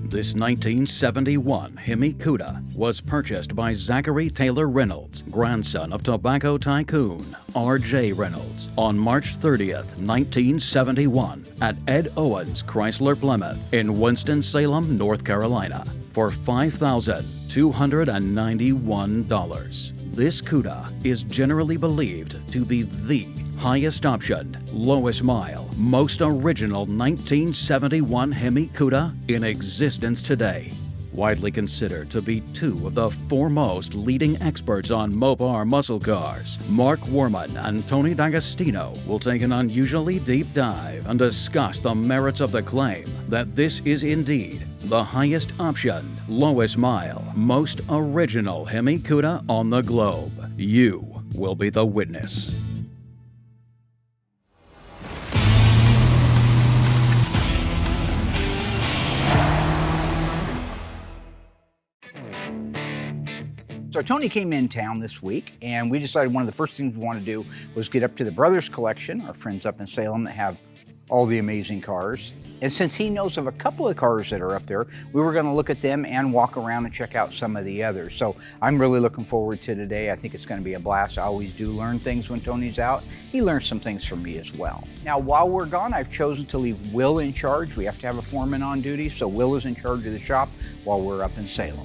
This 1971 Hemi Cuda was purchased by Zachary Taylor Reynolds, grandson of tobacco tycoon R.J. Reynolds, on March 30th, 1971 at Ed Owens Chrysler Plymouth in Winston-Salem, North Carolina for $5,291. This Cuda is generally believed to be the highest optioned, lowest mile, most original 1971 Hemi Cuda in existence today. Widely considered to be two of the foremost leading experts on Mopar muscle cars, Mark Worman and Tony DaGostino will take an unusually deep dive and discuss the merits of the claim that this is indeed the highest optioned, lowest mile, most original Hemi Cuda on the globe. You will be the witness. So Tony came in town this week, and we decided one of the first things we wanted to do was get up to the Brothers Collection, our friends up in Salem that have all the amazing cars. And since he knows of a couple of cars that are up there, we were going to look at them and walk around and check out some of the others. So I'm really looking forward to today. I think it's going to be a blast. I always do learn things when Tony's out. He learns some things from me as well. Now, while we're gone, I've chosen to leave Will in charge. We have to have a foreman on duty, so Will is in charge of the shop while we're up in Salem.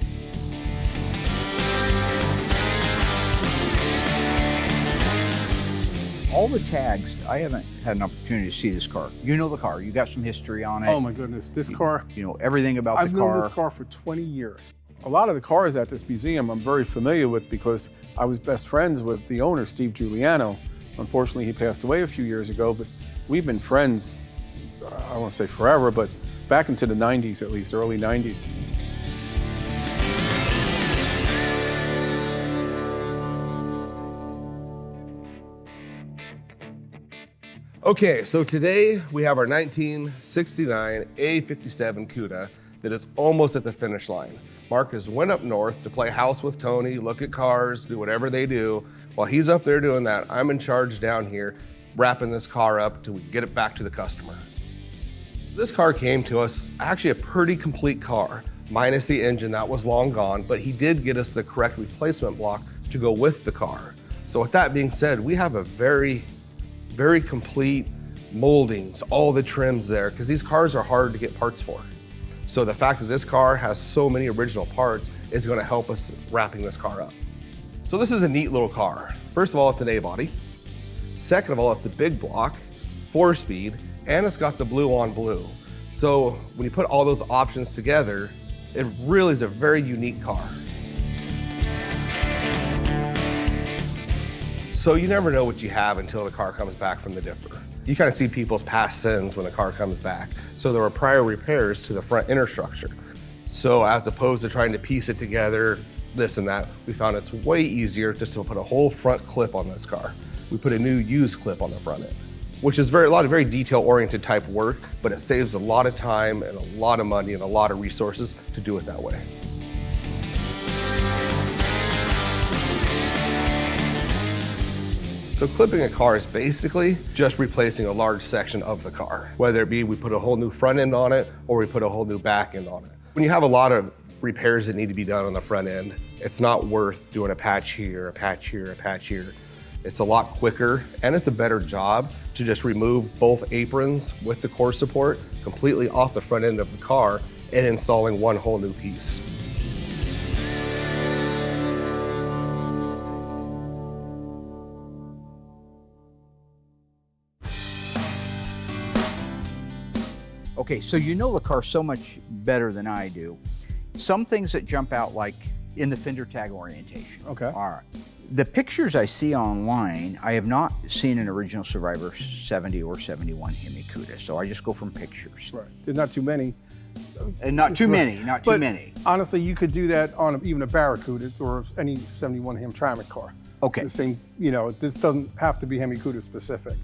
All the tags, I haven't had an opportunity to see this car. You know the car, you got some history on it. Oh my goodness, this car. You know everything about the car. I've known this car for 20 years. A lot of the cars at this museum I'm very familiar with because I was best friends with the owner, Steve Giuliano. Unfortunately, he passed away a few years ago, but we've been friends, I won't say forever, but back into the 90s at least, early 90s. Okay, so today we have our 1969 A57 Cuda that is almost at the finish line. Mark has went up north to play house with Tony, look at cars, do whatever they do. While he's up there doing that, I'm in charge down here, wrapping this car up till we get it back to the customer. This car came to us, actually a pretty complete car, minus the engine that was long gone, but he did get us the correct replacement block to go with the car. So with that being said, we have a very complete moldings, all the trims there, because these cars are hard to get parts for. So the fact that this car has so many original parts is going to help us wrapping this car up. So this is a neat little car. First of all, it's an A-body. Second of all, it's a big block, 4-speed, and it's got the blue on blue. So when you put all those options together, it really is a very unique car. So you never know what you have until the car comes back from the dipper. You kind of see people's past sins when the car comes back. So there were prior repairs to the front inner structure. So as opposed to trying to piece it together, this and that, we found it's way easier just to put a whole front clip on this car. We put a new used clip on the front end, which is a lot of very detail-oriented type work, but it saves a lot of time and a lot of money and a lot of resources to do it that way. So clipping a car is basically just replacing a large section of the car. Whether it be we put a whole new front end on it or we put a whole new back end on it. When you have a lot of repairs that need to be done on the front end, it's not worth doing a patch here, a patch here, a patch here. It's a lot quicker and it's a better job to just remove both aprons with the core support completely off the front end of the car and installing one whole new piece. Okay, so you know the car so much better than I do. Some things that jump out, like in the fender tag orientation. Okay. All right. The pictures I see online, I have not seen an original Survivor 70 or 71 Hemi Cuda, so I just go from pictures. Right. There's not too many. And not too many, not too many. Honestly, you could do that on even a Barracuda or any 71 Hamtramck car. Okay. The same, you know, this doesn't have to be Hemicuda specific.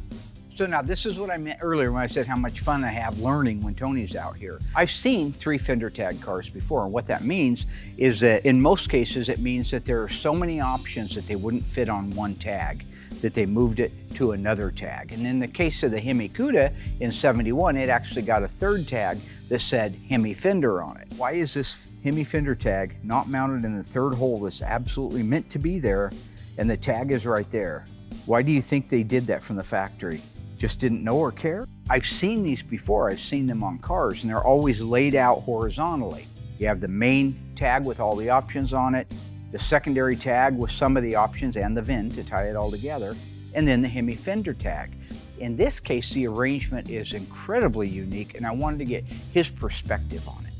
So now this is what I meant earlier when I said how much fun I have learning when Tony's out here. I've seen 3 fender tag cars before, and what that means is that in most cases it means that there are so many options that they wouldn't fit on one tag that they moved it to another tag. And in the case of the Hemi Cuda in 71, it actually got a 3rd tag that said Hemi Fender on it. Why is this Hemi Fender tag not mounted in the third hole that's absolutely meant to be there, and the tag is right there? Why do you think they did that from the factory? Just didn't know or care? I've seen these before. I've seen them on cars, and they're always laid out horizontally. You have the main tag with all the options on it, the secondary tag with some of the options and the VIN to tie it all together, and then the Hemi Fender tag. In this case, the arrangement is incredibly unique, and I wanted to get his perspective on it.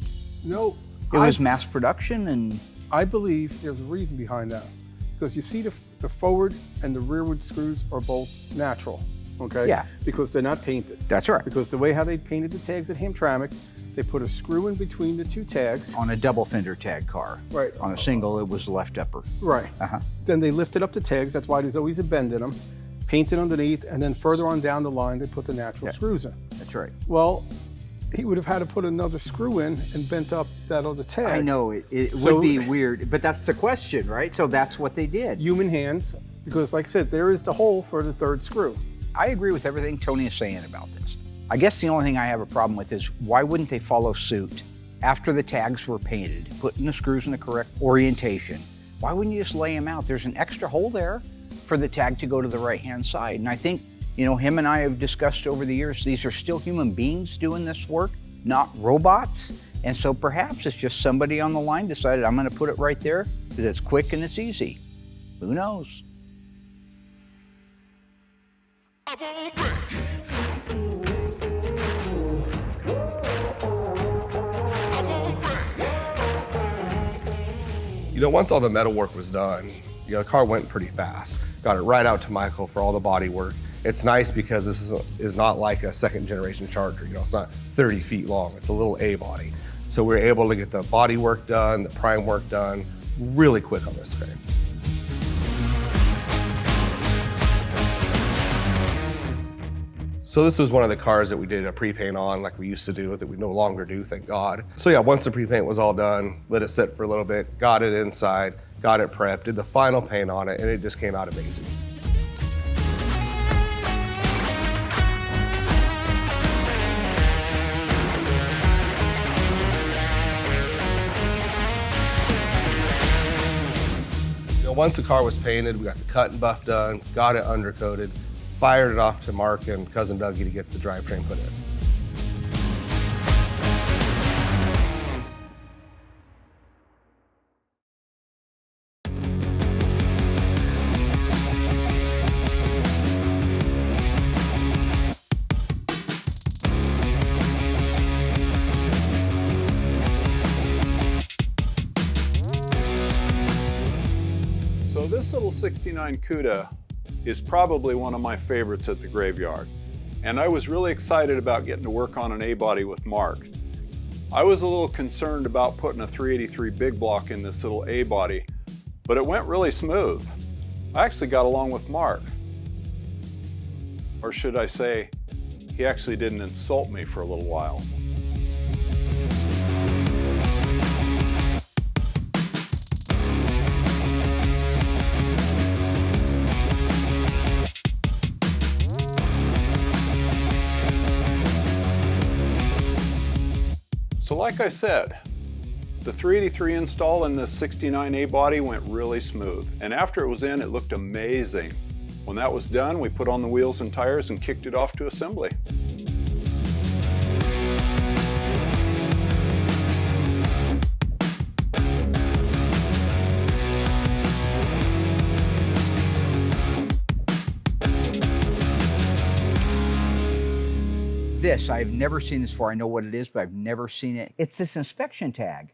No, It was mass production, and I believe there's a reason behind that. Because you see the forward and the rearward screws are both natural, okay? Yeah. Because they're not painted. that's right. Because the way how they painted the tags at Hamtramck, they put a screw in between the two tags. On a double fender tag car. Right. On a single, it was the left upper. Right. Uh-huh. Then they lifted up the tags, that's why there's always a bend in them, painted underneath, and then further on down the line, they put the natural screws in. That's right. Well, he would have had to put another screw in and bent up that other tag. I know, it So- would be weird, but that's the question, right? So that's what they did. Human hands, because like I said, there is the hole for the third screw. I agree with everything Tony is saying about this. I guess the only thing I have a problem with is why wouldn't they follow suit after the tags were painted, putting the screws in the correct orientation? Why wouldn't you just lay them out? There's an extra hole there for the tag to go to the right-hand side. And I think, you know, him and I have discussed over the years, these are still human beings doing this work, not robots. And so perhaps it's just somebody on the line decided, I'm gonna put it right there because it's quick and it's easy. Who knows? You know, once all the metal work was done, you know, the car went pretty fast. Got it right out to Michael for all the body work. It's nice because this is not like a second generation Charger. You know, it's not 30 feet long. It's a little A body. So we were able to get the body work done, the prime work done really quick on this thing. So this was one of the cars that we did a pre-paint on like we used to do that we no longer do, thank God. So yeah, once the pre-paint was all done, let it sit for a little bit, got it inside, got it prepped, did the final paint on it, and it just came out amazing. You know, once the car was painted, we got the cut and buff done, got it undercoated, fired it off to Mark and cousin Dougie to get the drivetrain put in. So this little 69 Cuda is probably one of my favorites at the graveyard. And I was really excited about getting to work on an A-body with Mark. I was a little concerned about putting a 383 big block in this little A-body, but it went really smooth. I actually got along with Mark. Or should I say, he actually didn't insult me for a little while. So like I said, the 383 install in this 69 A-body went really smooth. And after it was in, it looked amazing. When that was done, we put on the wheels and tires and kicked it off to assembly. This, I've never seen this before. I know what it is, but I've never seen it. It's this inspection tag.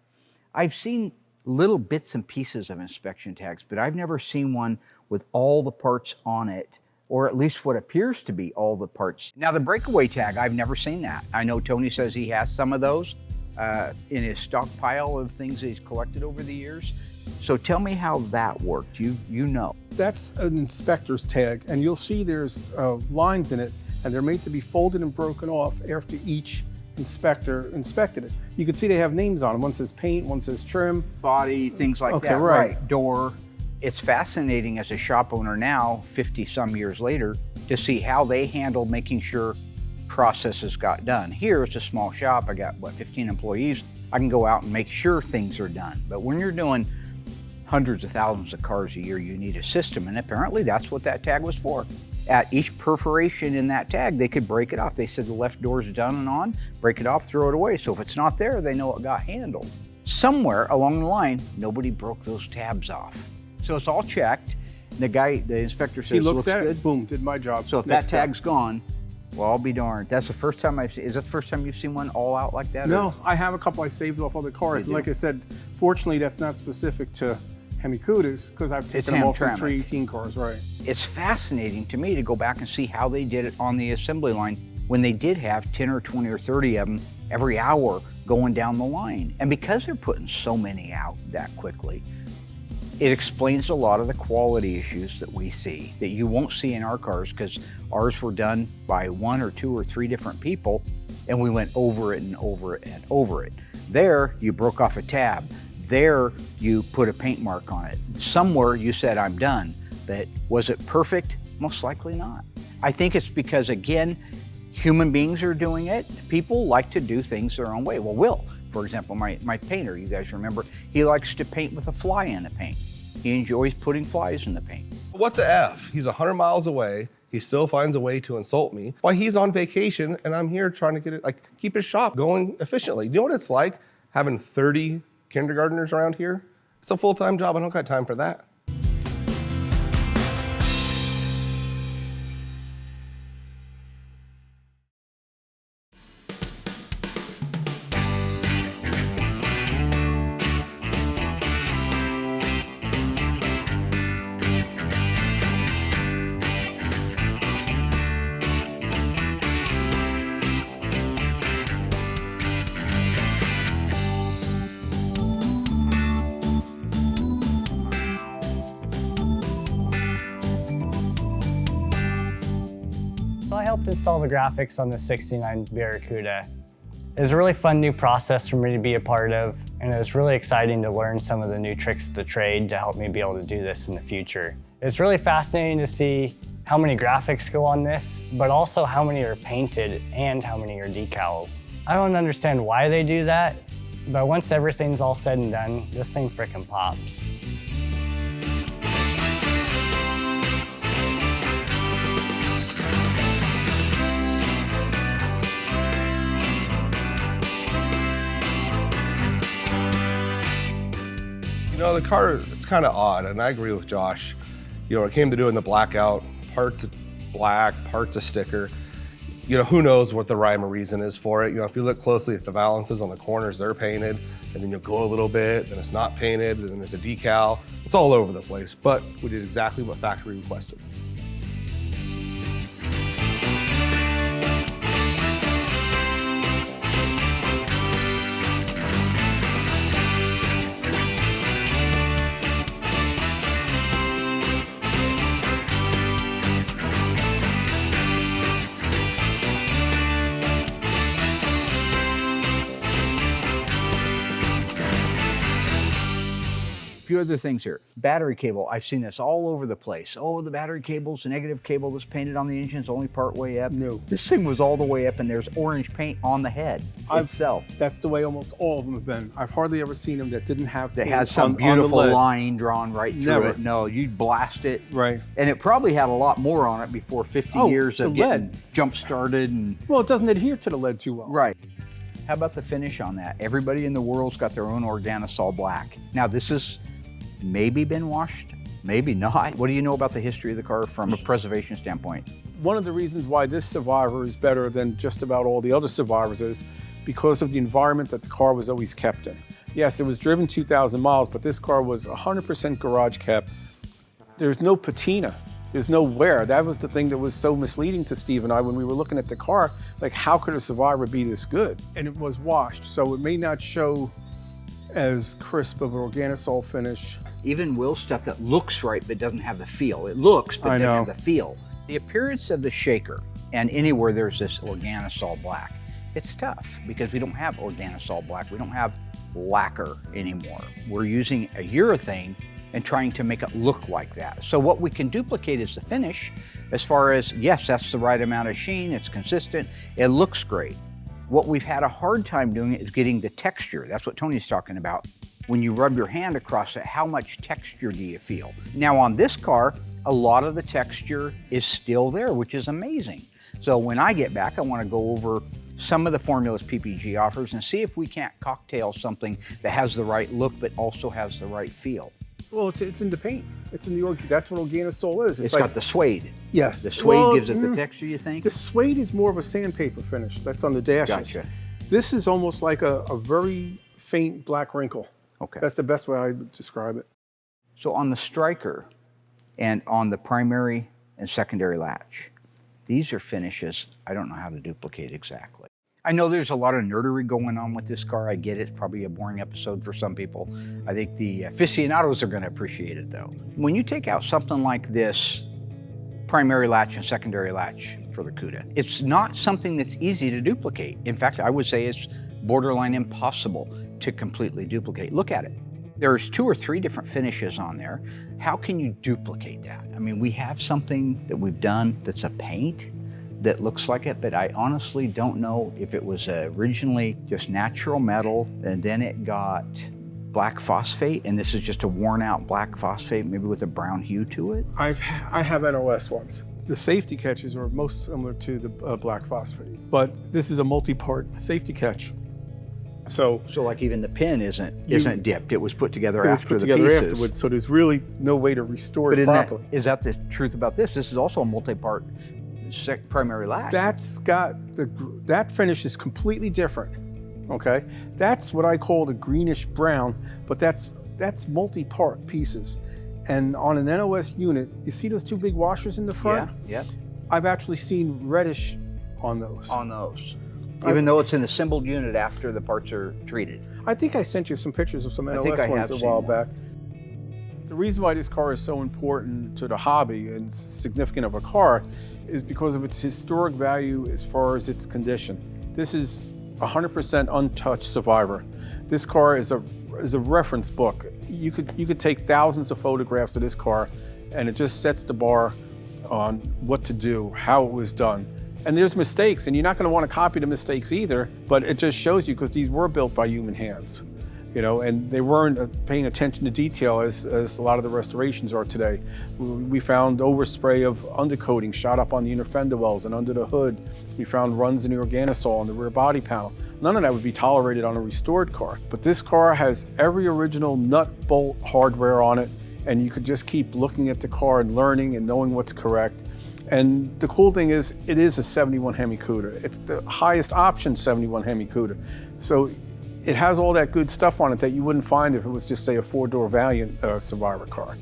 I've seen little bits and pieces of inspection tags, but I've never seen one with all the parts on it, or at least what appears to be all the parts. Now the breakaway tag, I've never seen that. I know Tony says he has some of those in his stockpile of things that he's collected over the years. So tell me how that worked. You know. That's an inspector's tag, and you'll see there's lines in it, and they're made to be folded and broken off after each inspector inspected it. You can see they have names on them. One says paint, one says trim. Body, things like Okay, that. right. Door. It's fascinating as a shop owner now, 50 some years later, to see how they handle making sure processes got done. Here it's a small shop. I got, what, 15 employees. I can go out and make sure things are done. But when you're doing hundreds of thousands of cars a year, you need a system, and apparently that's what that tag was for. At each perforation in that tag, they could break it off. They said the left door is done and on, break it off, throw it away. So if it's not there, they know it got handled. Somewhere along the line, nobody broke those tabs off. So it's all checked. The inspector says, He looks at good. it, boom, did my job. So if Next that tag's gone, well, I'll be darned. That's the first time I've seen, is that the first time you've seen one all out like that? No, I have a couple I saved off other cars. You Like do? I said, fortunately, that's not specific to Hemicudas because I've It's taken them off some Hamtramck. 318 cars, right? It's fascinating to me to go back and see how they did it on the assembly line when they did have 10 or 20 or 30 of them every hour going down the line. And because they're putting so many out that quickly, it explains a lot of the quality issues that we see that you won't see in our cars, because ours were done by 1 or 2 or 3 different people, and we went over it and over it and over it. There, you broke off a tab. There, you put a paint mark on it. Somewhere you said, I'm done. But was it perfect? Most likely not. I think it's because, again, human beings are doing it. People like to do things their own way. Well, Will, for example, my painter, you guys remember, he likes to paint with a fly in the paint. He enjoys putting flies in the paint. What the F? He's 100 miles away. He still finds a way to insult me while he's on vacation, and I'm here trying to get it, keep his shop going efficiently. You know what it's like having 30 kindergartners around here? It's a full-time job. I don't got time for that. So I helped install the graphics on the 69 Barracuda. It was a really fun new process for me to be a part of, and it was really exciting to learn some of the new tricks of the trade to help me be able to do this in the future. It's really fascinating to see how many graphics go on this, but also how many are painted and how many are decals. I don't understand why they do that, but once everything's all said and done, this thing frickin' pops. You know, the car, it's kind of odd, and I agree with Josh. You know, when it came to doing the blackout, parts black, parts a sticker. You know, who knows what the rhyme or reason is for it. You know, if you look closely at the valances on the corners, they're painted, and then you'll go a little bit, then it's not painted, and then there's a decal. It's all over the place, but we did exactly what factory requested. A few other things here. Battery cable, I've seen this all over the place. Oh, the battery cable's the negative cable that's painted on the engine's only part way up. No. This thing was all the way up, and there's orange paint on the head itself. That's the way almost all of them have been. I've hardly ever seen them that didn't have That paint has some on the beautiful lead. line drawn right through Never. it. No, you'd blast it. Right. And it probably had a lot more on it before 50 Oh, years of the getting lead. jump started and Well, it doesn't adhere to the lead too well. right. How about the finish on that? Everybody in the world's got their own Organosol black. Now this is maybe been washed, maybe not. What do you know about the history of the car from a preservation standpoint? One of the reasons why this Survivor is better than just about all the other Survivors is because of the environment that the car was always kept in. Yes, it was driven 2,000 miles, but this car was 100% garage kept. There's no patina. There's no wear. That was the thing that was so misleading to Steve and I when we were looking at the car. Like, how could a Survivor be this good? And it was washed, so it may not show as crisp of an Organosol finish. Even Will stuff that looks right but doesn't have the feel. It looks but I doesn't know. have the feel. The appearance of the shaker, and anywhere there's this Organosol black, it's tough because we don't have Organosol black. We don't have lacquer anymore. We're using a urethane and trying to make it look like that. So what we can duplicate is the finish, as far as, yes, that's the right amount of sheen, it's consistent, it looks great. What we've had a hard time doing is getting the texture. That's what Tony's talking about. When you rub your hand across it, how much texture do you feel? Now on this car, a lot of the texture is still there, which is amazing. So when I get back, I want to go over some of the formulas PPG offers and see if we can't cocktail something that has the right look, but also has the right feel. Well, it's in the paint. It's in the that's what Organosol is. It's like, got the suede. Yes. The suede gives it the texture, you think? The suede is more of a sandpaper finish. That's on the dashes. Gotcha. This is almost like a very faint black wrinkle. Okay. That's the best way I would describe it. So on the striker and on the primary and secondary latch, these are finishes I don't know how to duplicate exactly. I know there's a lot of nerdery going on with this car. I get it. It's probably a boring episode for some people. I think the aficionados are going to appreciate it though. When you take out something like this primary latch and secondary latch for the Cuda, it's not something that's easy to duplicate. In fact, I would say it's borderline impossible to completely duplicate. Look at it. There's 2 or 3 different finishes on there. How can you duplicate that? I mean, we have something that we've done that's a paint that looks like it, but I honestly don't know if it was originally just natural metal and then it got black phosphate, and this is just a worn out black phosphate, maybe with a brown hue to it. I have NOS ones. The safety catches are most similar to the black phosphate, but this is a multi-part safety catch. So like even the pin isn't dipped. It was put together after the together pieces. afterwards, so there's really no way to restore it properly. Is that the truth about this? This is also a multi-part primary latch. That finish is completely different. Okay, that's what I call the greenish brown, but that's multi-part pieces. And on an NOS unit, you see those 2 big washers in the front? Yeah. I've actually seen reddish on those. Even though it's an assembled unit after the parts are treated. I think I sent you some pictures of some NOS think I ones have a while seen back. The reason why this car is so important to the hobby and significant of a car is because of its historic value as far as its condition. This is 100% untouched Survivor. This car is a reference book. You could take thousands of photographs of this car, and it just sets the bar on what to do, how it was done. And there's mistakes, and you're not going to want to copy the mistakes either, but it just shows you because these were built by human hands, you know, and they weren't paying attention to detail as a lot of the restorations are today. We found overspray of undercoating shot up on the inner fender wells and under the hood. We found runs in the Organosol on the rear body panel. None of that would be tolerated on a restored car. But this car has every original nut bolt hardware on it, and you could just keep looking at the car and learning and knowing what's correct. And the cool thing is, it is a 71 Hemicuda. It's the highest option 71 Hemicuda. So it has all that good stuff on it that you wouldn't find if it was just, say, a 4-door Valiant Survivor car.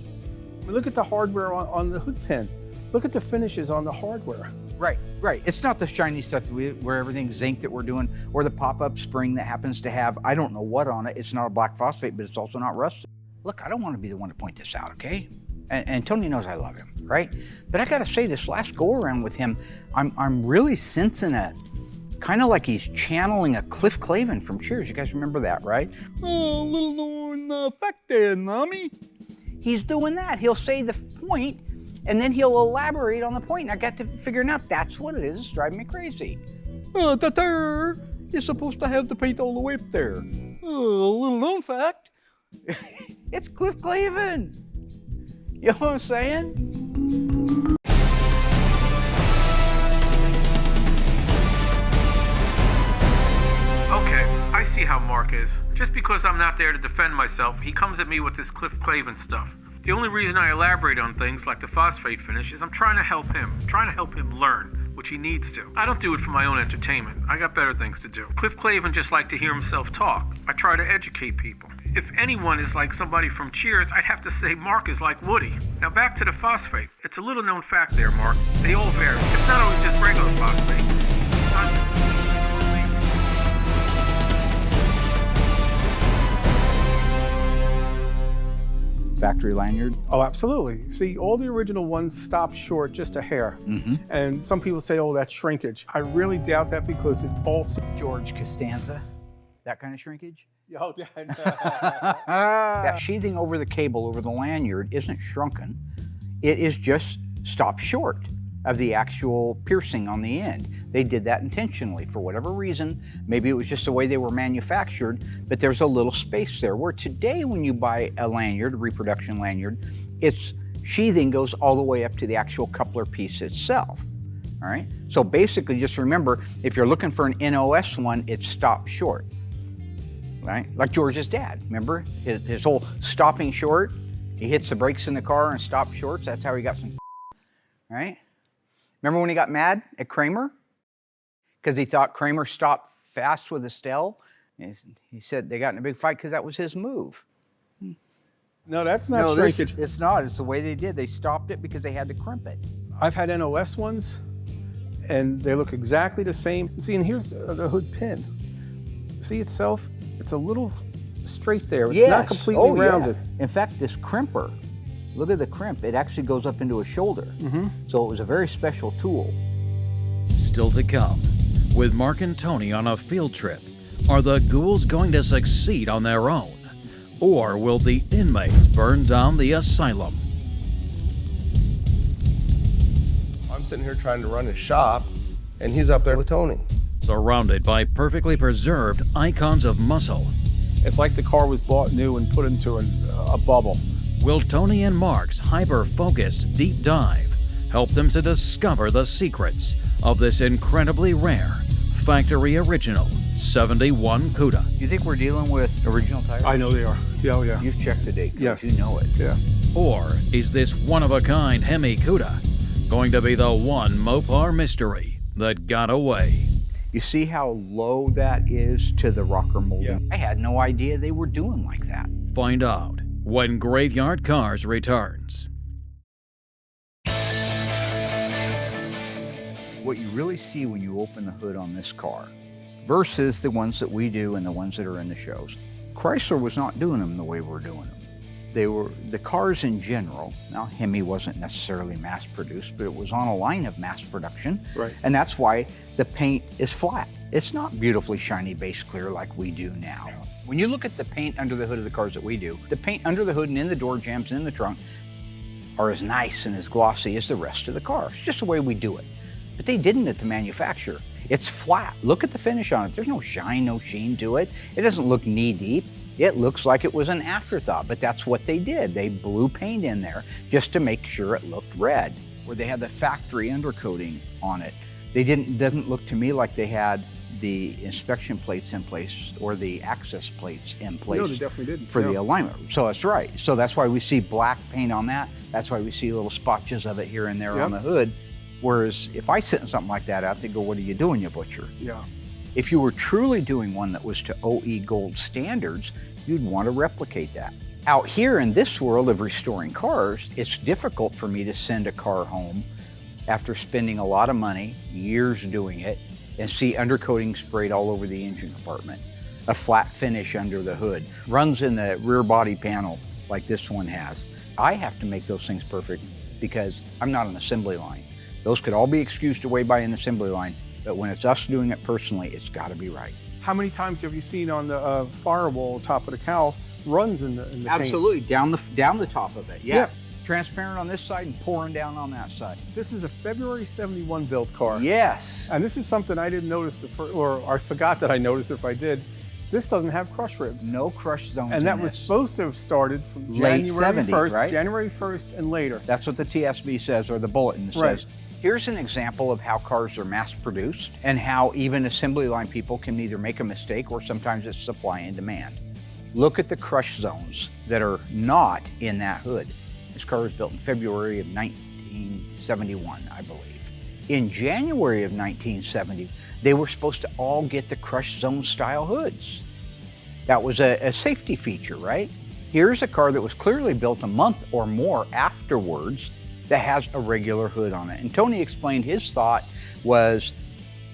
Look at the hardware on the hood pin. Look at the finishes on the hardware. Right. It's not the shiny stuff where everything's zinc that we're doing, or the pop-up spring that happens to have, I don't know what on it. It's not a black phosphate, but it's also not rusted. Look, I don't want to be the one to point this out, okay? And Tony knows I love him, right? But I gotta say, this last go-around with him, I'm really sensing a, kind of like he's channeling a Cliff Clavin from Cheers. You guys remember that, right? Oh, little known fact there, Nami. He's doing that. He'll say the point, and then he'll elaborate on the point. And I got to figuring out that's what it is. It's driving me crazy. You're supposed to have the paint all the way up there. Little known fact. It's Cliff Clavin. You know what I'm saying? Okay, I see how Mark is. Just because I'm not there to defend myself, he comes at me with this Cliff Clavin stuff. The only reason I elaborate on things like the phosphate finish is I'm trying to help him. I'm trying to help him learn, which he needs to. I don't do it for my own entertainment. I got better things to do. Cliff Clavin just liked to hear himself talk. I try to educate people. If anyone is like somebody from Cheers, I'd have to say Mark is like Woody. Now back to the phosphate. It's a little known fact there, Mark. They all vary. It's not always just regular phosphate. Factory lanyard. Oh, absolutely. See, all the original ones stop short just a hair. And some people say, oh, that's shrinkage. I really doubt that because it all... George Costanza, that kind of shrinkage? Oh, yeah. That sheathing over the cable, over the lanyard, isn't shrunken. It is just stopped short of the actual piercing on the end. They did that intentionally for whatever reason. Maybe it was just the way they were manufactured, but there's a little space there. Where today when you buy a lanyard, a reproduction lanyard, its sheathing goes all the way up to the actual coupler piece itself. All right, so basically just remember, if you're looking for an NOS one, it's stopped short, right? Like George's dad, remember? His whole stopping short, he hits the brakes in the car and stops short, so that's how he got some, right? Remember when he got mad at Kramer? Because he thought Kramer stopped fast with Estelle? He said they got in a big fight because that was his move. No, that's not No, shrinkage. it's not. It's the way they did. They stopped it because they had to crimp it. I've had NOS ones, and they look exactly the same. See, and here's the hood pin. See itself? It's a little straight there. It's not completely rounded. In fact, this crimper, look at the crimp. It actually goes up into a shoulder. So it was a very special tool. Still to come, with Mark and Tony on a field trip, are the ghouls going to succeed on their own? Or will the inmates burn down the asylum? I'm sitting here trying to run his shop, and he's up there with Tony. Surrounded by perfectly preserved icons of muscle, It's like the car was bought new and put into a bubble. will Tony and Mark's hyper-focused deep dive help them to discover the secrets of this incredibly rare factory original 71 Cuda? You think we're dealing with original tires? I know they are. Yeah, oh yeah. You've checked the date. Yes. You know it. Yeah. Or is this one-of-a-kind Hemi Cuda going to be the one Mopar mystery that got away? You see how low that is to the rocker molding? Yeah. I had no idea they were doing like that. Find out when Graveyard Carz returns. What you really see when you open the hood on this car versus the ones that we do and the ones that are in the shows. Chrysler was not doing them the way we're doing them. They were, the cars in general, now Hemi wasn't necessarily mass produced, but it was on a line of mass production. Right. And that's why the paint is flat. It's not beautifully shiny base clear like we do now. When you look at the paint under the hood of the cars that we do, the paint under the hood and in the door jambs and in the trunk are as nice and as glossy as the rest of the car. It's just the way we do it. But they didn't at the manufacturer. It's flat. Look at the finish on it. There's no shine, no sheen to it. It doesn't look knee deep. It looks like it was an afterthought, but that's what they did. They blew paint in there just to make sure it looked red. Where they had the factory undercoating on it, doesn't look to me like they had the inspection plates in place or the access plates in place. No, they definitely didn't. For the alignment. So that's right. So that's why we see black paint on that. That's why we see little spotches of it here and there on the hood. Whereas if I sent something like that out, they'd go, "What are you doing, you butcher?" Yeah. If you were truly doing one that was to OE Gold standards, you'd want to replicate that. Out here in this world of restoring cars, it's difficult for me to send a car home after spending a lot of money, years doing it, and see undercoating sprayed all over the engine compartment, a flat finish under the hood, runs in the rear body panel like this one has. I have to make those things perfect because I'm not an assembly line. Those could all be excused away by an assembly line, but when it's us doing it personally, it's got to be right. How many times have you seen on the firewall, top of the cowl, runs in the paint? Absolutely, down the top of it. Yeah. Transparent on this side and pouring down on that side. This is a February '71 built car. Yes. And this is something I didn't notice, or I forgot that I noticed if I did. This doesn't have crush ribs. No crush zones. And that in was this. supposed to have started from Late January 70s, 1st, right? January 1st and later. That's what the TSB says, or the bulletin Right. says. Here's an example of how cars are mass produced and how even assembly line people can either make a mistake or sometimes it's supply and demand. Look at the crush zones that are not in that hood. This car was built in February of 1971, I believe. In January of 1970, they were supposed to all get the crush zone style hoods. That was a safety feature, right? Here's a car that was clearly built a month or more afterwards that has a regular hood on it. And Tony explained his thought was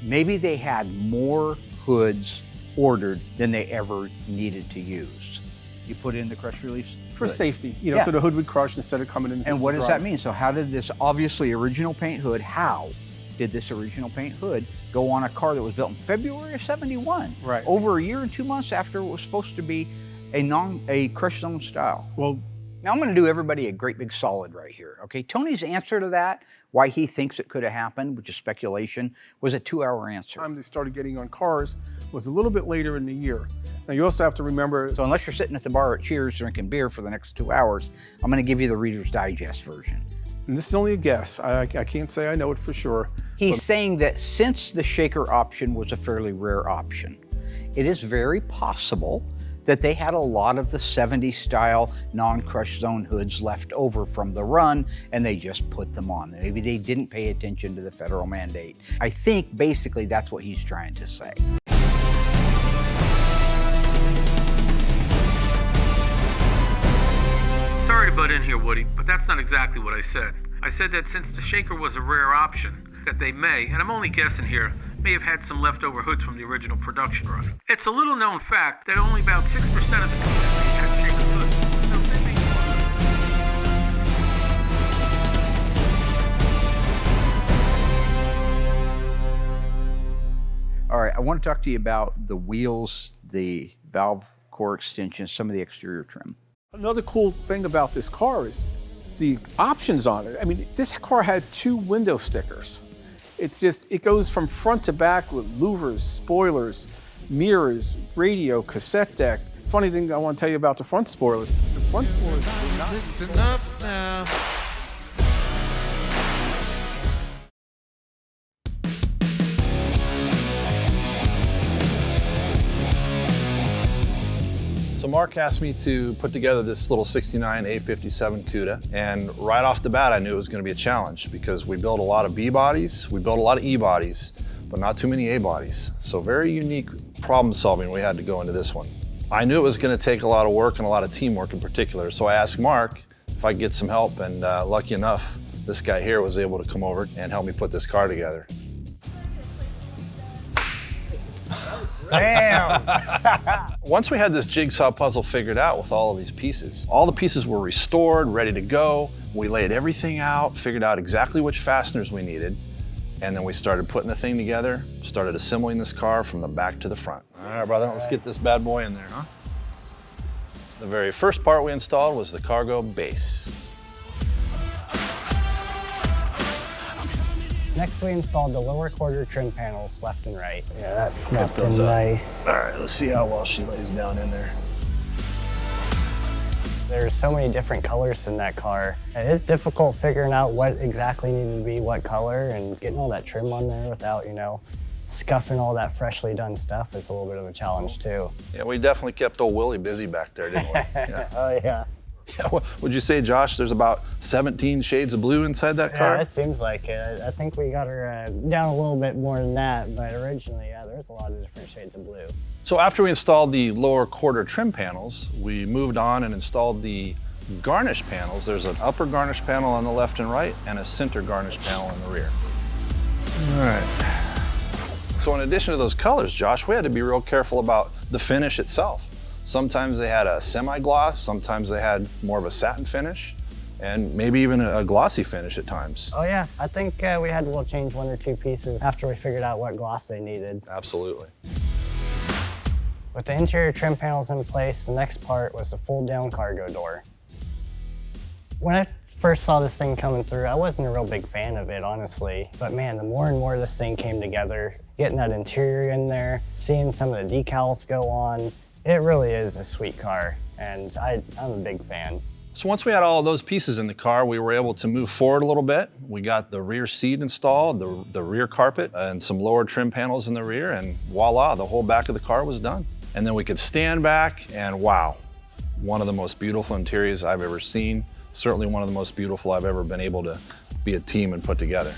maybe they had more hoods ordered than they ever needed to use. You put in the crush release For hood. safety, you know, Yeah. so the hood would crush instead of coming in. And what does dry. that mean? So how did this obviously original paint hood, how did this original paint hood go on a car that was built in February of '71. Right. Over a year and 2 months after it was supposed to be a crushed zone style. Well, now I'm going to do everybody a great big solid right here, okay? Tony's answer to that, why he thinks it could have happened, which is speculation, was a 2-hour answer. the time they started getting on Carz was a little bit later in the year. Now you also have to remember, So unless you're sitting at the bar at Cheers drinking beer for the next 2 hours, I'm going to give you the Reader's Digest version. and this is only a guess, I can't say I know it for sure. He's saying that since the shaker option was a fairly rare option, it is very possible that they had a lot of the 70s style non-crush zone hoods left over from the run and they just put them on. Maybe they didn't pay attention to the federal mandate. I think basically that's what he's trying to say. Sorry to butt in here, Woody, but that's not exactly what I said. I said that since the shaker was a rare option, that they may, and I'm only guessing here, may have had some leftover hoods from the original production run. It's a little known fact that only about 6% of the Cudas had shaker hoods. So they may- All right, I want to talk to you about the wheels, the valve core extensions, some of the exterior trim. Another cool thing about this car is the options on it. I mean, this car had 2 window stickers. It's just, it goes from front to back with louvers, spoilers, mirrors, radio, cassette deck. Funny thing I want to tell you about the front spoilers. The front spoilers were not. Listen up now. So Mark asked me to put together this little 69 A57 Cuda, and right off the bat I knew it was going to be a challenge because we build a lot of B bodies, we build a lot of E bodies, but not too many A bodies. So very unique problem solving we had to go into this one. I knew it was going to take a lot of work and a lot of teamwork in particular, so I asked Mark if I could get some help, and lucky enough, this guy here was able to come over and help me put this car together. Damn! Once we had this jigsaw puzzle figured out with all of these pieces, all the pieces were restored, ready to go. We laid everything out, figured out exactly which fasteners we needed, and then we started putting the thing together, started assembling this car from the back to the front. All right, brother, let's get this bad boy in there, huh? So the very first part we installed was the cargo base. Next, we installed the lower quarter trim panels left and right. Yeah, that snapped in those up. nice. All right, let's see how well she lays down in there. There's so many different colors in that car. It is difficult figuring out what exactly needed to be what color, and getting all that trim on there without, you know, scuffing all that freshly done stuff is a little bit of a challenge too. Yeah, we definitely kept old Willie busy back there, didn't we? Yeah. Oh yeah. Yeah, would you say, Josh, there's about 17 shades of blue inside that car? Yeah, it seems like it. I think we got her down a little bit more than that, but originally, yeah, there's a lot of different shades of blue. So after we installed the lower quarter trim panels, we moved on and installed the garnish panels. There's an upper garnish panel on the left and right and a center garnish panel in the rear. All right. So in addition to those colors, Josh, we had to be real careful about the finish itself. Sometimes they had a semi-gloss, sometimes they had more of a satin finish, and maybe even a glossy finish at times. Oh yeah, I think we had to change 1 or 2 pieces after we figured out what gloss they needed. Absolutely. With the interior trim panels in place, the next part was the fold-down cargo door. When I first saw this thing coming through, I wasn't a real big fan of it, honestly. But man, the more and more this thing came together, getting that interior in there, seeing some of the decals go on, it really is a sweet car, and I'm a big fan. So once we had all of those pieces in the car, we were able to move forward a little bit. We got the rear seat installed, the rear carpet, and some lower trim panels in the rear, and voila, the whole back of the car was done. And then we could stand back, and wow, one of the most beautiful interiors I've ever seen. Certainly one of the most beautiful I've ever been able to be a team and put together.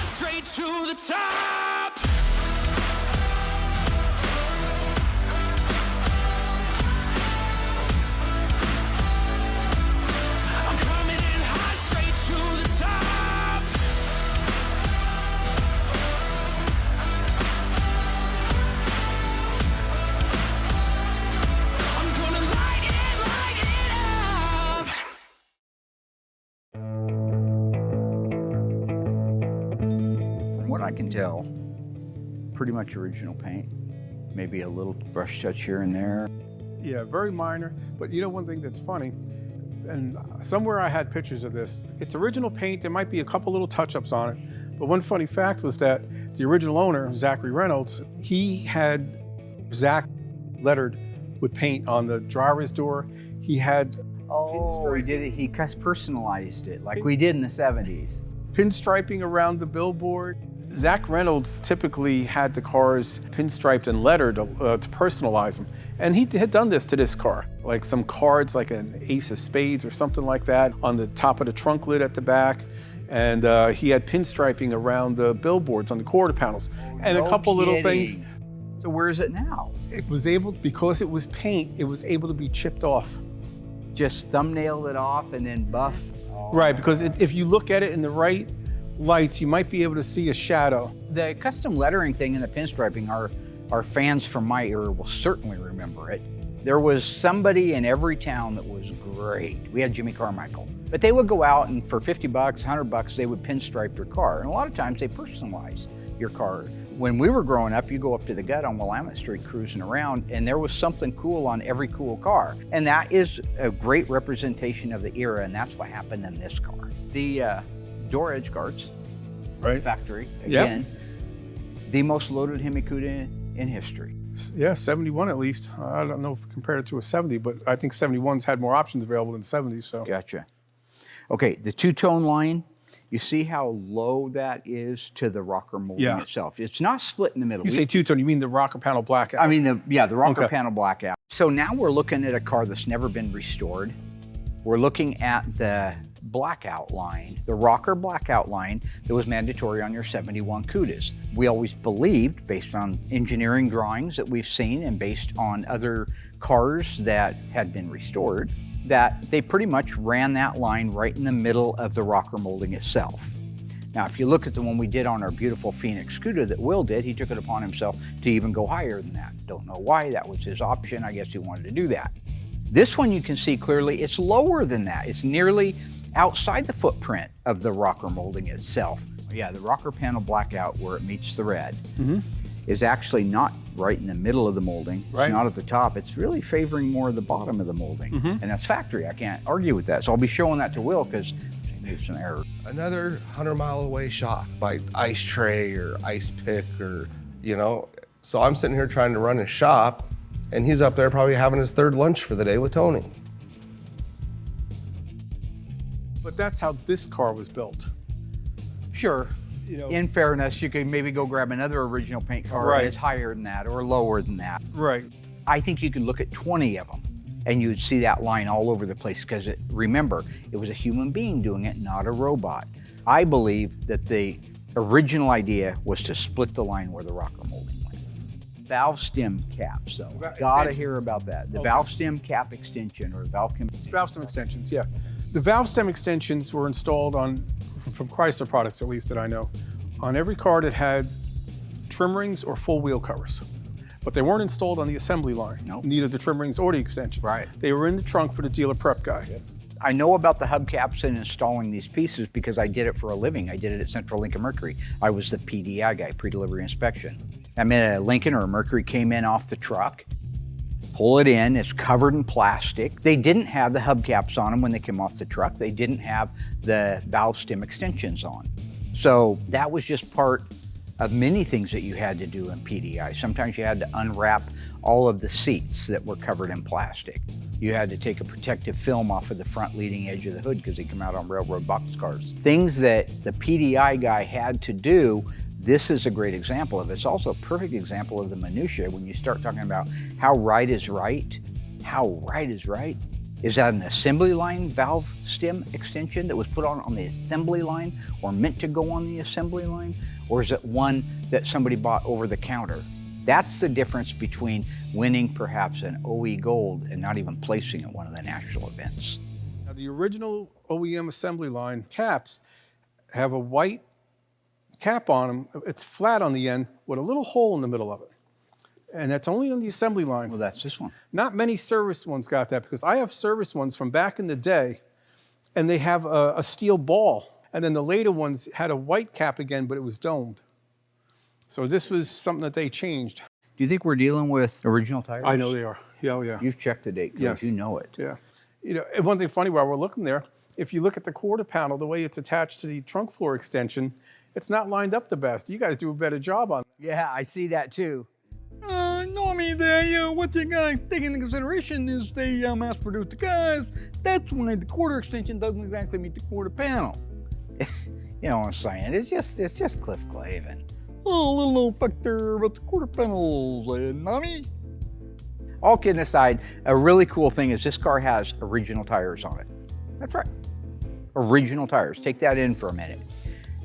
Straight to the top. I'm coming in high, straight to the top. I'm gonna light it up. I can tell, pretty much original paint. Maybe a little brush touch here and there. Yeah, very minor. But you know one thing that's funny, and somewhere I had pictures of this. It's original paint. There might be a couple little touch-ups on it. But one funny fact was that the original owner, Zachary Reynolds, he had Zach lettered with paint on the driver's door. He had Oh, he did it. He personalized it like we did in the 70s. pinstriping around the billboard. Zach Reynolds typically had the cars pinstriped and lettered to personalize them. And he had done this to this car, like some cards, like an ace of spades or something like that on the top of the trunk lid at the back. And he had pinstriping around the billboards on the quarter panels. And a couple little things. So where is it now? It was able, because it was paint, it was able to be chipped off. Just thumbnailed it off and then buff? Right, because if you look at it in the right lights, you might be able to see a shadow. The custom lettering thing and the pinstriping, our fans from my era will certainly remember it. There was somebody in every town that was great. We had Jimmy Carmichael. But they would go out and for 50 bucks, 100 bucks, they would pinstripe your car. And a lot of times they personalized your car. When we were growing up, you go up to the gut on Willamette Street cruising around and there was something cool on every cool car. And that is a great representation of the era, and that's what happened in this car. The door edge guards, Right. factory, again, the most loaded Hemicuda in history. Yeah, 71 at least. I don't know if compared it to a 70, but I think 71's had more options available than 70s, so. Gotcha. Okay, the two-tone line, you see how low that is to the rocker molding itself. It's not split in the middle. You say two-tone, you mean the rocker panel blackout? I mean, the rocker panel blackout. So now we're looking at a car that's never been restored. We're looking at the blackout line, the rocker blackout line that was mandatory on your 71 Cudas. We always believed, based on engineering drawings that we've seen and based on other cars that had been restored, that they pretty much ran that line right in the middle of the rocker molding itself. Now, if you look at the one we did on our beautiful Phoenix Cuda that Will did, he took it upon himself to even go higher than that. Don't know why, that was his option. I guess he wanted to do that. This one you can see clearly, it's lower than that. It's nearly outside the footprint of the rocker molding itself. Yeah, the rocker panel blackout where it meets the red is actually not right in the middle of the molding. It's not at the top. It's really favoring more of the bottom of the molding. And that's factory. I can't argue with that. So I'll be showing that to Will because there's some error. Another 100-mile away shot by ice tray or ice pick or, you know. So I'm sitting here trying to run his shop and he's up there probably having his third lunch for the day with Tony. But that's how this car was built. Sure. You know, In fairness, you could maybe go grab another original paint car that's higher than that or lower than that. right. I think you could look at 20 of them and you'd see that line all over the place because remember, it was a human being doing it, not a robot. I believe that the original idea was to split the line where the rocker molding went. Valve stem caps, though. Gotta hear about that. The valve stem cap extension or valve stem. Valve stem extensions, yeah. The valve stem extensions were installed on, from Chrysler products at least that I know, on every car that had trim rings or full wheel covers. But they weren't installed on the assembly line, neither the trim rings or the extension. Right. They were in the trunk for the dealer prep guy. I know about the hubcaps and installing these pieces because I did it for a living. I did it at Central Lincoln Mercury. I was the PDI guy, pre-delivery inspection. I mean, a Lincoln or a Mercury came in off the truck, pull it in, it's covered in plastic. They didn't have the hubcaps on them when they came off the truck. They didn't have the valve stem extensions on. So that was just part of many things that you had to do in PDI. Sometimes you had to unwrap all of the seats that were covered in plastic. You had to take a protective film off of the front leading edge of the hood because they come out on railroad boxcars. Things that the PDI guy had to do, this is a great example of it. It's also a perfect example of the minutia when you start talking about how right is right. How right is right? Is that an assembly line valve stem extension that was put on the assembly line or meant to go on the assembly line? Or is it one that somebody bought over the counter? That's the difference between winning perhaps an OE Gold and not even placing at one of the national events. Now, the original OEM assembly line caps have a white cap on them. It's flat on the end with a little hole in the middle of it. And that's only on the assembly lines. Well, that's this one. Not many service ones got that because I have service ones from back in the day and they have a steel ball. And then the later ones had a white cap again, but it was domed. So this was something that they changed. Do you think we're dealing with original tires? I know they are. Yeah, oh, yeah. You've checked the date codes. Yes. You know it. Yeah. You know, and one thing funny while we're looking there, if you look at the quarter panel, the way it's attached to the trunk floor extension, it's not lined up the best. You guys do a better job on that. Yeah, I see that too. Normally, what you gotta take into consideration is they mass-produce the cars. That's why the quarter extension doesn't exactly meet the quarter panel. You know what I'm saying? It's just Cliff Clavin. Oh, a little old factor about the quarter panels, Nami. All kidding aside, a really cool thing is this car has original tires on it. That's right, original tires. Take that in for a minute.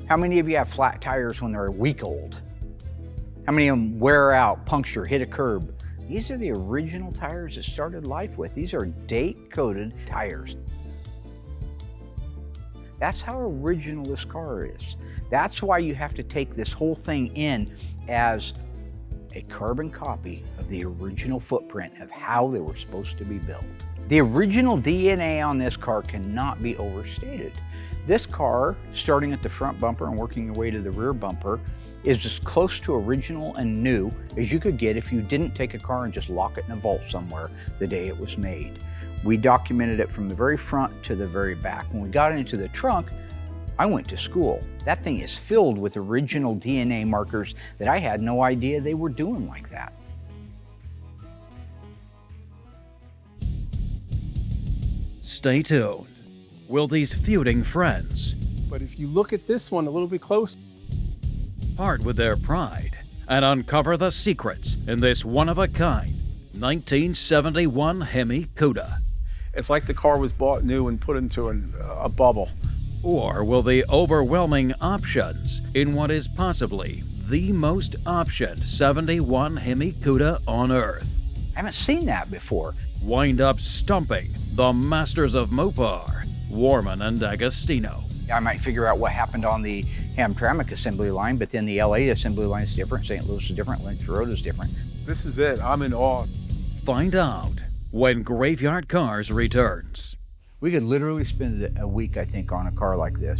How many of you have flat tires when they're a week old? How many of them wear out, puncture, hit a curb? These are the original tires that started life with. These are date-coded tires. That's how original this car is. That's why you have to take this whole thing in as a carbon copy of the original footprint of how they were supposed to be built. The original DNA on this car cannot be overstated. This car, starting at the front bumper and working your way to the rear bumper, is as close to original and new as you could get if you didn't take a car and just lock it in a vault somewhere the day it was made. We documented it from the very front to the very back. When we got into the trunk, I went to school. That thing is filled with original DNA markers that I had no idea they were doing like that. Stay tuned. Will these feuding friends But if you look at this one a little bit closer, part with their pride and uncover the secrets in this one-of-a-kind 1971 Hemi Cuda? it's like the car was bought new and put into a bubble. Or will the overwhelming options in what is possibly the most optioned 71 Hemi Cuda on Earth I haven't seen that before. wind up stumping the masters of Mopar, Warman and DaGostino? I might figure out what happened on the Hamtramck assembly line, but then the LA assembly line is different, St. Louis is different, Lynch Road is different. This is it. I'm in awe. Find out when Graveyard Cars returns. We could literally spend a week, I think, on a car like this.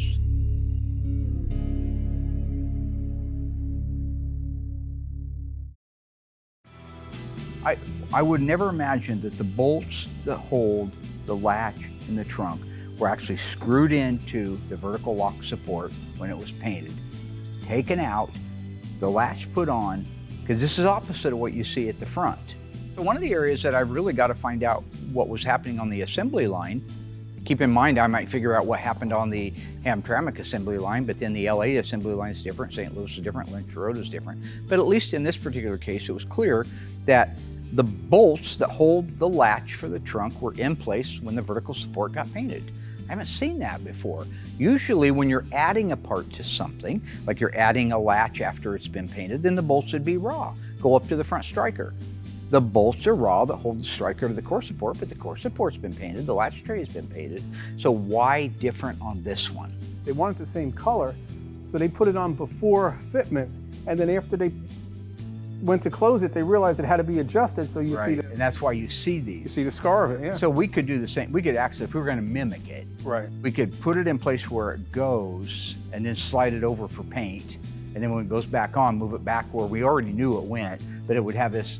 I would never imagine that the bolts that hold the latch in the trunk were actually screwed into the vertical lock support when it was painted. Taken out, the latch put on, because this is opposite of what you see at the front. So one of the areas that I've really got to find out what was happening on the assembly line. Keep in mind, I might figure out what happened on the Hamtramck assembly line, but then the LA assembly line is different, St. Louis is different, Lynch Road is different. But at least in this particular case, it was clear that the bolts that hold the latch for the trunk were in place when the vertical support got painted. I haven't seen that before. Usually when you're adding a part to something, like you're adding a latch after it's been painted, then the bolts would be raw, go up to the front striker. The bolts are raw that hold the striker to the core support, but the core support's been painted, the latch tray has been painted. So why different on this one? They wanted the same color, so they put it on before fitment, and then after they went to close it, they realized it had to be adjusted, so you see And that's why you see you these. see the scar of it, yeah. So we could do the same. We could actually, if we were going to mimic it, Right. we could put it in place where it goes and then slide it over for paint. And then when it goes back on, move it back where we already knew it went, but it would have this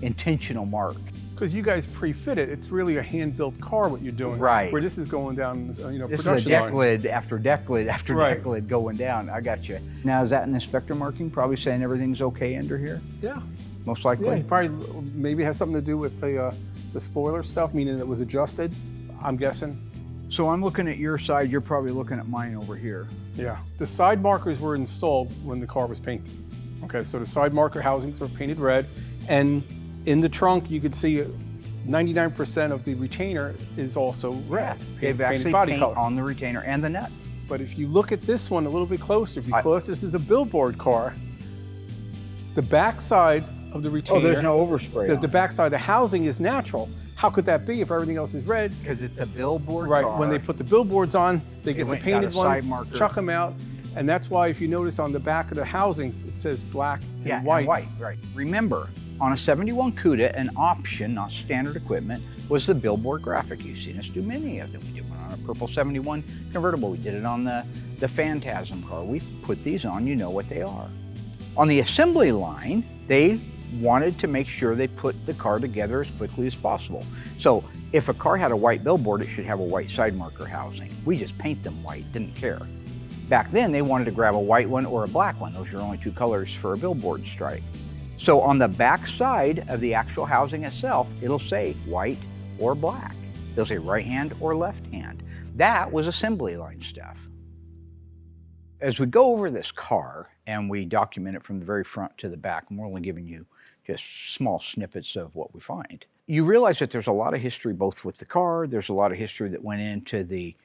intentional mark. Because you guys pre-fit it, it's really a hand-built car what you're doing. Right. Where this is going down, This is a production deck line. lid after deck lid after Right. deck lid going down. I got you. Now, is that an inspector marking? Probably saying everything's okay under here? Yeah. Most Yeah, likely? he probably maybe has something to do with the spoiler stuff, meaning it was adjusted, I'm guessing. So I'm looking at your side, you're probably looking at mine over here. Yeah. The side markers were installed when the car was painted. Okay, so the side marker housings were painted red, and in the trunk you could see 99% of the retainer is also red. They've painted actually body paint color. on the retainer and the nuts. But if you look at this one a little bit closer, because this is a billboard car, the back side of the retainer, Oh, there's no overspray the back side, the housing is natural. How could that be if everything else is red? because it's a billboard Right, car. when they put the billboards on, they get the went and got painted a ones, side marker. chuck them out, and that's why if you notice on the back of the housings, it says black and Yeah, white. and white, right. Remember, on a 71 Cuda, an option, not standard equipment, was the billboard graphic. You've seen us do many of them. We did one on a purple 71 convertible. We did it on the Phantasm car. We put these on, you know what they are. On the assembly line, they wanted to make sure they put the car together as quickly as possible. So if a car had a white billboard, it should have a white side marker housing. We just paint them white, didn't care. Back then, they wanted to grab a white one or a black one. Those are only two colors for a billboard stripe. So on the back side of the actual housing itself, it'll say white or black. It'll say right hand or left hand. That was assembly line stuff. As we go over this car and we document it from the very front to the back, and we're only giving you just small snippets of what we find, you realize that there's a lot of history both with the car, there's a lot of history that went into the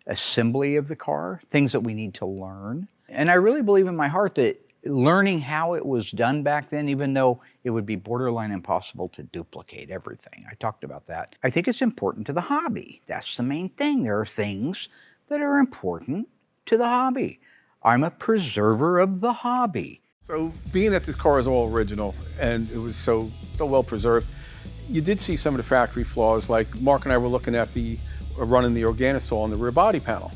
assembly of the car, things that we need to learn. And I really believe in my heart that learning how it was done back then, even though it would be borderline impossible to duplicate everything, I talked about that, I think it's important to the hobby. That's the main thing. There are things that are important to the hobby. I'm a preserver of the hobby. So being that this car is all original and it was so well preserved, you did see some of the factory flaws. Like Mark and I were looking at running the organisol on the rear body panel.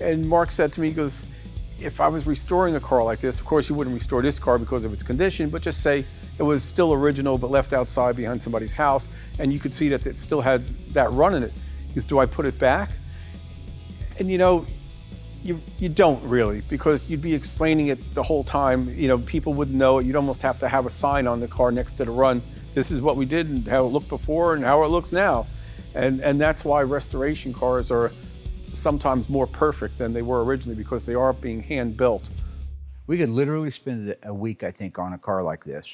And Mark said to me, he goes, if I was restoring a car like this, of course you wouldn't restore this car because of its condition, but just say it was still original but left outside behind somebody's house and you could see that it still had that run in it. He goes, do I put it back? And you know, you don't really, because you'd be explaining it the whole time. You know, people wouldn't know it. You'd almost have to have a sign on the car next to the run. This is what we did and how it looked before and how it looks now. And that's why restoration cars are sometimes more perfect than they were originally, because they are being hand built. We could literally spend a week, I think, on a car like this.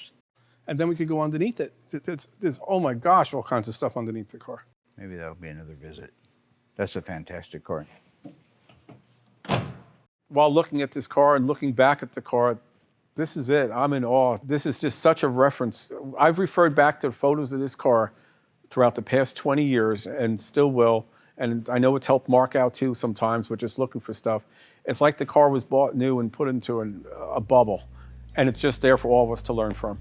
And then we could go underneath it. There's, oh my gosh, all kinds of stuff underneath the car. Maybe that'll be another visit. That's a fantastic car. While looking at this car and looking back at the car, this is it. I'm in awe. This is just such a reference. I've referred back to photos of this car throughout the past 20 years and still will. And I know it's helped Mark out too sometimes with just looking for stuff. It's like the car was bought new and put into a bubble. And it's just there for all of us to learn from.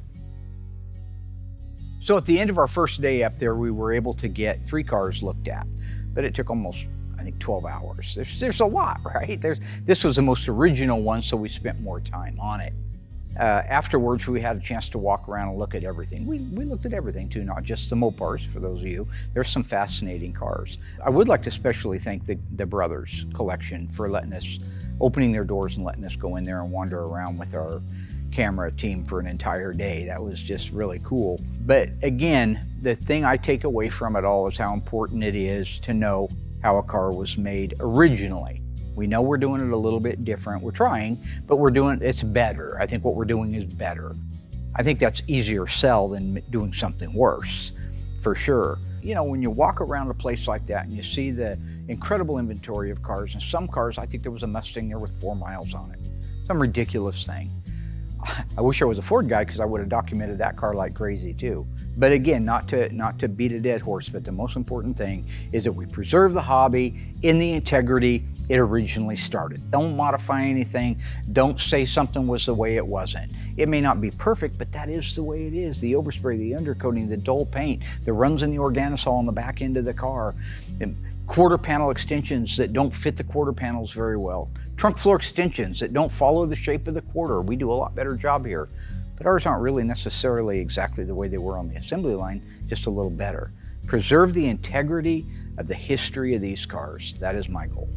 So at the end of our first day up there, we were able to get 3 cars looked at, but it took almost, I think, 12 hours. There's a lot, right? This was the most original one, so we spent more time on it. Afterwards, we had a chance to walk around and look at everything. We looked at everything too, not just the Mopars, for those of you. There's some fascinating cars. I would like to especially thank the Brothers collection for opening their doors and letting us go in there and wander around with our camera team for an entire day. That was just really cool. But again, the thing I take away from it all is how important it is to know how a car was made originally. We know we're doing it a little bit different. We're trying, but it's better. I think what we're doing is better. I think that's easier sell than doing something worse, for sure. You know, when you walk around a place like that and you see the incredible inventory of cars, and some cars, I think there was a Mustang there with 4 miles on it. Some ridiculous thing. I wish I was a Ford guy, because I would have documented that car like crazy too. But again, not to beat a dead horse, but the most important thing is that we preserve the hobby in the integrity it originally started. Don't modify anything. Don't say something was the way it wasn't. It may not be perfect, but that is the way it is. The overspray, the undercoating, the dull paint, the runs in the organisol on the back end of the car, and quarter panel extensions that don't fit the quarter panels very well, trunk floor extensions that don't follow the shape of the quarter. We do a lot better job here, but ours aren't really necessarily exactly the way they were on the assembly line, just a little better. Preserve the integrity of the history of these cars. That is my goal.